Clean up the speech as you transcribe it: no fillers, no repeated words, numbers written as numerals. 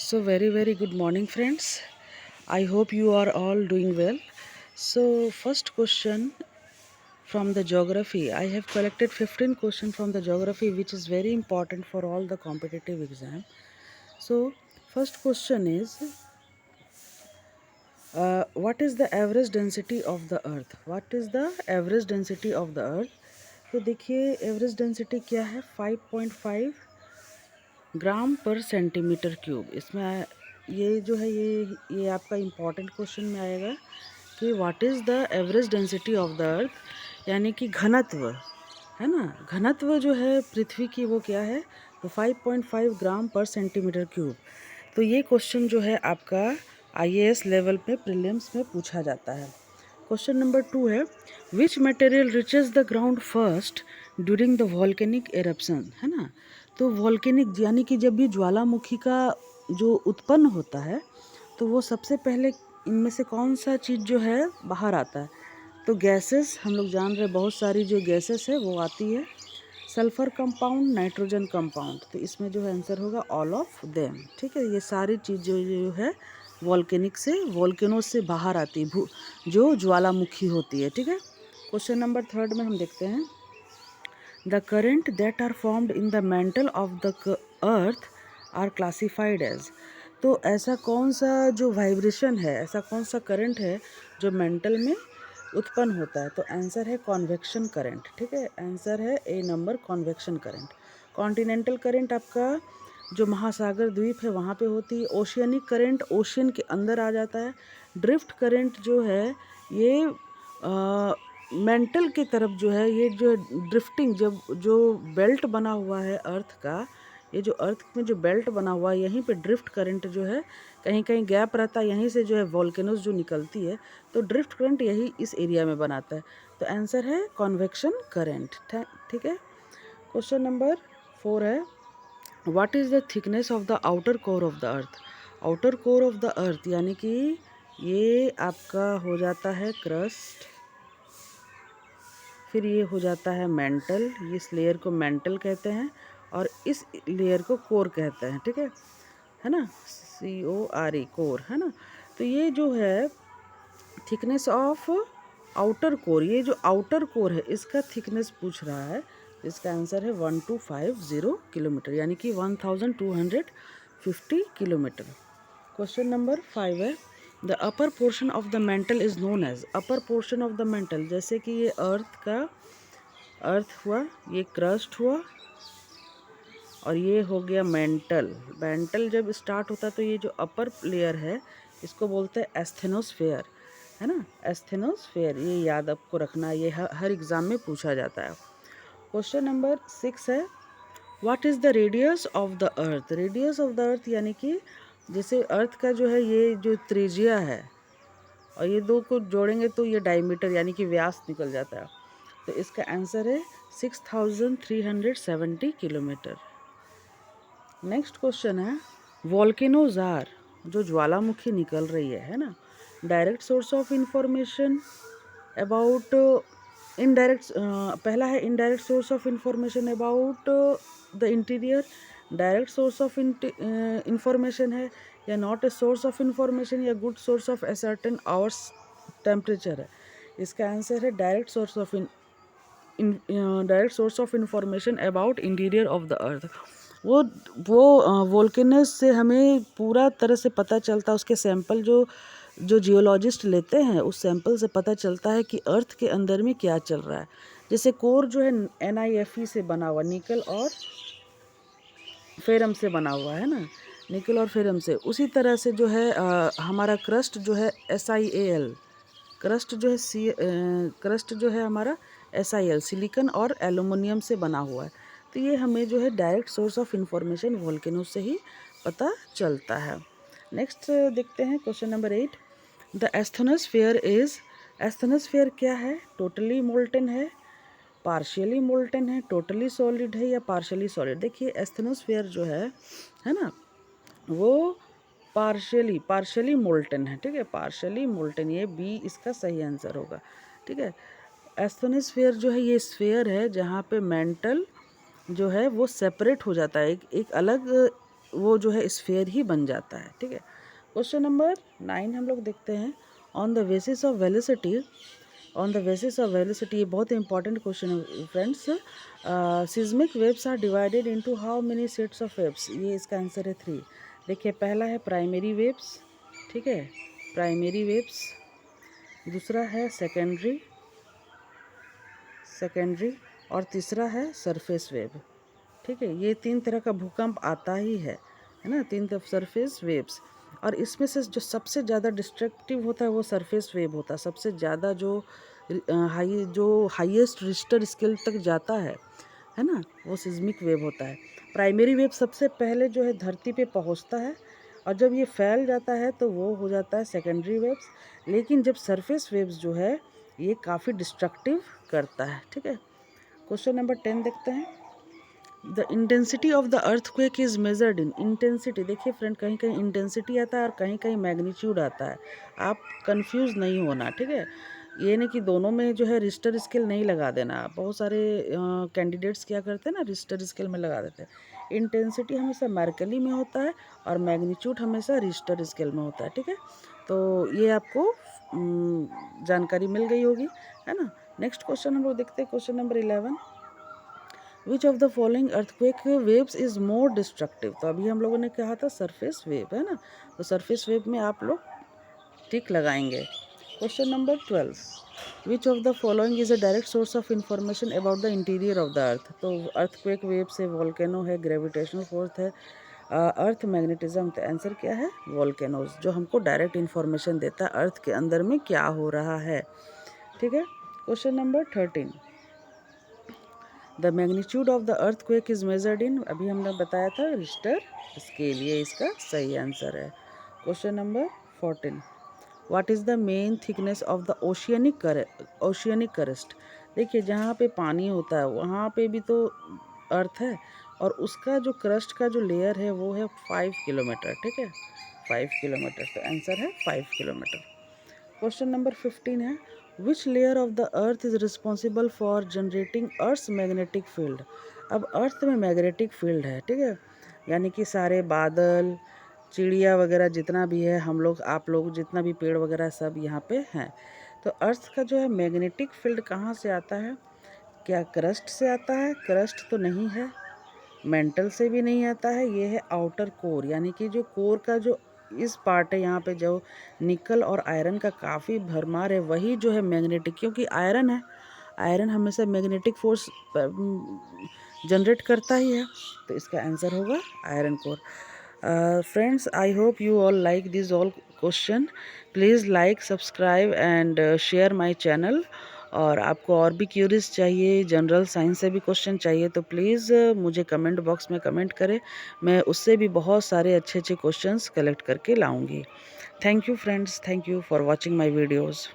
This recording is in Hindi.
So very good morning friends. I hope you are all doing well. So first question from the geography. I have collected 15 questions from the geography which is very important for all the competitive exam. So first question is what is the average density of the earth? What is the average density of the earth? तो देखिए एवरेज डेंसिटी क्या है 5.5 ग्राम पर सेंटीमीटर क्यूब। इसमें ये जो है ये आपका इम्पॉर्टेंट क्वेश्चन में आएगा कि what is the average density of the अर्थ, यानी कि घनत्व है ना, घनत्व जो है पृथ्वी की वो क्या है, तो 5.5 ग्राम पर सेंटीमीटर क्यूब। तो ये क्वेश्चन जो है आपका आईएएस लेवल पे प्रीलिम्स में पूछा जाता है। क्वेश्चन नंबर 2 है which material reaches the ground first during the volcanic eruption, है ना। तो वॉल्केनिक यानी कि जब भी ज्वालामुखी का जो उत्पन्न होता है तो वो सबसे पहले इनमें से कौन सा चीज़ जो है बाहर आता है, तो गैसेस हम लोग जान रहे बहुत सारी जो गैसेस है वो आती है, सल्फर कंपाउंड, नाइट्रोजन कंपाउंड। तो इसमें जो है आंसर होगा ऑल ऑफ देम। ठीक है, ये सारी चीज़ जो है वॉल्केनिक से वॉल्केनो से बाहर आती है, जो ज्वालामुखी होती है। ठीक है, क्वेश्चन नंबर 3 में हम देखते हैं the current that are formed in the mantle of the earth are classified as. तो ऐसा कौन सा जो वाइब्रेशन है, ऐसा कौन सा करंट है जो मेंटल में उत्पन्न होता है, तो आंसर है कॉन्वेक्शन करंट। ठीक है, आंसर है A number convection current. Continental current आपका जो महासागर द्वीप है वहाँ पे होती है। ओशियनिक करंट ओशियन के अंदर आ जाता है। ड्रिफ्ट करंट जो है ये मेंटल की तरफ जो है, ये जो ड्रिफ्टिंग जब जो बेल्ट बना हुआ है अर्थ का, ये जो अर्थ में जो बेल्ट बना हुआ है यहीं पे ड्रिफ्ट करंट जो है, कहीं कहीं गैप रहता है, यहीं से जो है वॉल्केनोज जो निकलती है, तो ड्रिफ्ट करंट यही इस एरिया में बनाता है। तो आंसर है कॉन्वेक्शन करंट। ठीक है, क्वेश्चन नंबर 4 है what is the thickness of the outer core of the earth. Outer core of the अर्थ यानी कि ये आपका हो जाता है क्रस्ट, फिर ये हो जाता है मेंटल, इस लेयर को मेंटल कहते हैं और इस लेयर को कोर कहते हैं। ठीक है ना, CORE कोर, है ना। तो ये जो है थिकनेस ऑफ आउटर कोर, ये जो आउटर कोर है इसका थिकनेस पूछ रहा है, इसका आंसर है 1250 किलोमीटर, यानी कि 1250 किलोमीटर। क्वेश्चन नंबर 5 है the upper portion of the mantle is known as. Upper portion of the mantle, जैसे कि ये अर्थ हुआ, ये क्रस्ट हुआ और ये हो गया मेंटल। मेंटल जब स्टार्ट होता है तो ये जो अपर लेयर है इसको बोलते हैं एस्थेनोस्फेयर, है ना, एस्थेनोस्फेयर। ये याद आपको रखना, ये हर एग्ज़ाम में पूछा जाता है। क्वेश्चन नंबर 6 है what is the radius of the earth. Radius of the अर्थ यानी कि जैसे अर्थ का जो है ये जो त्रिज्या है और ये दो को जोड़ेंगे तो ये डायमीटर यानी कि व्यास निकल जाता है। तो इसका आंसर है 6370 किलोमीटर। नेक्स्ट क्वेश्चन है वॉल्केनोज आर, जो ज्वालामुखी निकल रही है ना, direct source of information about indirect, पहला है indirect source of information about the interior, direct source of information है या not a source of information या good source of a certain hours temperature है। इसका आंसर है direct source of direct source of information about interior of the earth. वो वोल्केनस से हमें पूरा तरह से पता चलता है, उसके सैंपल जो जियोलॉजिस्ट लेते हैं उस सैंपल से पता चलता है कि अर्थ के अंदर में क्या चल रहा है। जैसे कोर जो है NiFe से बना हुआ, निकल और फेरम से बना हुआ है ना, निकल और फेरम से, उसी तरह से जो है हमारा क्रस्ट जो है SiAl, क्रस्ट जो है क्रस्ट जो है हमारा SiL, सिलिकन और एल्युमिनियम से बना हुआ है। तो ये हमें जो है direct source of information volcano से ही पता चलता है। नेक्स्ट देखते हैं question number 8 the asthenosphere is. Asthenosphere क्या है, टोटली मोल्टन है, पार्शियली मोल्टन है, टोटली सॉलिड है या पार्शियली सॉलिड। देखिए एस्थेनोस्फेयर जो है ना, वो पार्शियली मोल्टन है। ठीक है, पार्शियली मोल्टन, ये बी इसका सही आंसर होगा। ठीक है, एस्थेनोस्फेयर जो है ये स्फेयर है जहाँ पे मेंटल जो है वो सेपरेट हो जाता है, एक अलग वो जो है स्फीयर ही बन जाता है, ठीक है। क्वेश्चन नंबर 9 हम लोग देखते हैं। On the basis of velocity, on the basis of velocity, ये बहुत इंपॉर्टेंट क्वेश्चन है friends. Seismic waves are divided into how many sets of waves, ये इसका आंसर है 3। देखिए पहला है प्राइमरी वेव्स, ठीक है, प्राइमरी वेव्स। दूसरा है सेकेंडरी, सेकेंडरी, और तीसरा है सरफेस वेव, ठीक है। ये 3 तरह का भूकंप आता ही है ना, 3 तरह सरफेस वेव्स। और इसमें से जो सबसे ज़्यादा डिस्ट्रक्टिव होता है वो सरफेस वेव होता है, सबसे ज़्यादा जो हाईएस्ट रिश्टर स्केल तक जाता है ना, वो सिज्मिक वेव होता है। प्राइमरी वेव सबसे पहले जो है धरती पे पहुंचता है, और जब ये फैल जाता है तो वो हो जाता है सेकेंडरी वेव्स। लेकिन जब सरफेस वेव्स जो है ये काफ़ी डिस्ट्रक्टिव करता है, ठीक है। क्वेश्चन नंबर 10 देखते हैं। The intensity of the earthquake is measured in, intensity, देखिए फ्रेंड कहीं कहीं इंटेंसिटी आता है और कहीं कहीं मैग्नीट्यूड आता है, आप कंफ्यूज नहीं होना, ठीक है। ये नहीं कि दोनों में जो है रिश्टर स्केल नहीं लगा देना, बहुत सारे कैंडिडेट्स क्या करते हैं ना, रिश्टर स्केल में लगा देते हैं। इंटेंसिटी हमेशा मैर्कली में होता है और मैग्नीट्यूड हमेशा रिश्टर स्केल में होता है, ठीक है। तो ये आपको जानकारी मिल गई होगी, है ना। नेक्स्ट क्वेश्चन हम लोग देखते हैं, question number 11। Which of the following earthquake waves is more destructive, तो अभी हम लोगों ने कहा था सरफेस वेव, है ना, तो सरफेस वेव में आप लोग टिक लगाएंगे। Question number 12। Which of the following is a direct source of information about the interior of the अर्थ, तो अर्थक्वेक वेव से वॉल्केनो है, ग्रेविटेशनल फोर्स है, अर्थ मैग्नेटिज्म, तो आंसर क्या है वॉल्केनोज, जो हमको डायरेक्ट इन्फॉर्मेशन देता है अर्थ के अंदर में क्या हो रहा है, ठीक है। Question number 13। The magnitude of the earthquake is measured in, अभी हमने बताया था रिश्टर स्केल, ये इसका सही आंसर है। Question number 14। What is the main thickness of the oceanic crust, देखिए जहाँ पे पानी होता है वहाँ पे भी तो अर्थ है, और उसका जो क्रस्ट का जो लेयर है वो है 5 किलोमीटर, ठीक है, 5 किलोमीटर, तो आंसर है 5 किलोमीटर। क्वेश्चन नंबर 15 है। Which layer of the earth is responsible for generating earth's magnetic field, अब अर्थ में मैग्नेटिक फील्ड है, ठीक है, यानी कि सारे बादल, चिड़िया वगैरह जितना भी है, हम लोग आप लोग जितना भी पेड़ वगैरह सब यहाँ पे हैं। तो अर्थ का जो है मैग्नेटिक फील्ड कहाँ से आता है, क्या क्रस्ट से आता है, क्रस्ट तो नहीं है, मेंटल से भी नहीं आता है, ये है आउटर कोर, यानी कि जो कोर का जो इस पार्ट है यहाँ पे जो निकल और आयरन का काफ़ी भरमार है, वही जो है मैग्नेटिक, क्योंकि आयरन है, आयरन हमेशा मैग्नेटिक फोर्स जनरेट करता ही है, तो इसका आंसर होगा iron core. Friends, I hope you all like these all question. Please like, subscribe and share my channel. और आपको और भी क्यूरीज चाहिए, जनरल साइंस से भी क्वेश्चन चाहिए, तो प्लीज़ मुझे कमेंट बॉक्स में कमेंट करें, मैं उससे भी बहुत सारे अच्छे अच्छे क्वेश्चंस कलेक्ट करके लाऊंगी। Thank you friends, thank you for watching my videos.